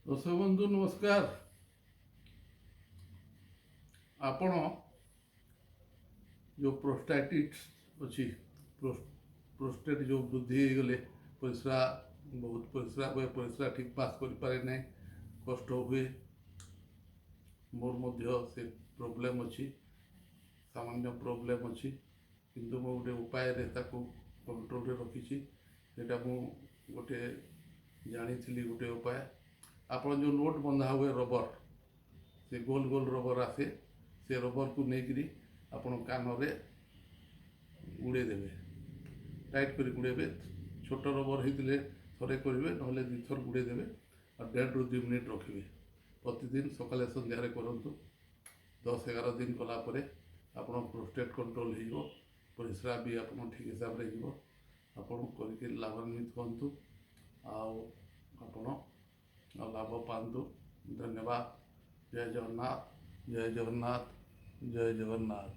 ଦର୍ଶକ ବନ୍ଧୁ ନମସ୍କାର। ଆପଣ ଯେଉଁ ପ୍ରୋଷ୍ଟାଟିଟ୍ସ ଅଛି, ପ୍ରୋଷ୍ଟେଟ୍ ଯେଉଁ ବୃଦ୍ଧି ହେଇଗଲେ ପରିସ୍ରା ବହୁତ ପରିସ୍ରା ହୁଏ, ପରିସ୍ରା ଠିକ୍ ପାସ୍ କରିପାରେ ନାହିଁ, କଷ୍ଟ ହୁଏ। ମୋର ମଧ୍ୟ ସେ ପ୍ରୋବ୍ଲେମ୍ ଅଛି, ସାମାନ୍ୟ ପ୍ରୋବ୍ଲେମ୍ ଅଛି, କିନ୍ତୁ ମୁଁ ଗୋଟେ ଉପାୟରେ ତାକୁ କଣ୍ଟ୍ରୋଲରେ ରଖିଛି। ସେଇଟା ମୁଁ ଗୋଟେ ଜାଣିଥିଲି ଗୋଟେ ଉପାୟ। ଆପଣ ଯେଉଁ ନୋଟ୍ ବନ୍ଧା ହୁଏ ରବର, ସେ ଗୋଲ ଗୋଲ ରବର ଆସେ, ସେ ରବରକୁ ନେଇକରି ଆପଣ କାନରେ ଉଡ଼େଇଦେବେ, ଟାଇଟ୍ କରି ଉଡ଼େଇବେ। ଛୋଟ ରବର ହେଇଥିଲେ ଥରେ କରିବେ, ନହେଲେ ଦୁଇଥର ଉଡ଼େଇଦେବେ ଆଉ 1.5 ରୁ 2 ମିନିଟ୍ ରଖିବେ। ପ୍ରତିଦିନ ସକାଳେ ସନ୍ଧ୍ୟାରେ କରନ୍ତୁ। 10-11 ଦିନ କଲା ପରେ ଆପଣ ପ୍ରୋଷ୍ଟେଟ୍ କଣ୍ଟ୍ରୋଲ ହେଇଯିବ, ପରିସ୍ରା ବି ଆପଣ ଠିକ୍ ହିସାବରେ ହେଇଯିବ। ଆପଣ କରିକି ଲାଭାନ୍ୱିତ ହୁଅନ୍ତୁ ଆଉ ଆପଣ ଲାଭ ପାଆନ୍ତୁ। ଧନ୍ୟବାଦ। ଜୟ ଜଗନ୍ନାଥ, ଜୟ ଜଗନ୍ନାଥ, ଜୟ ଜଗନ୍ନାଥ।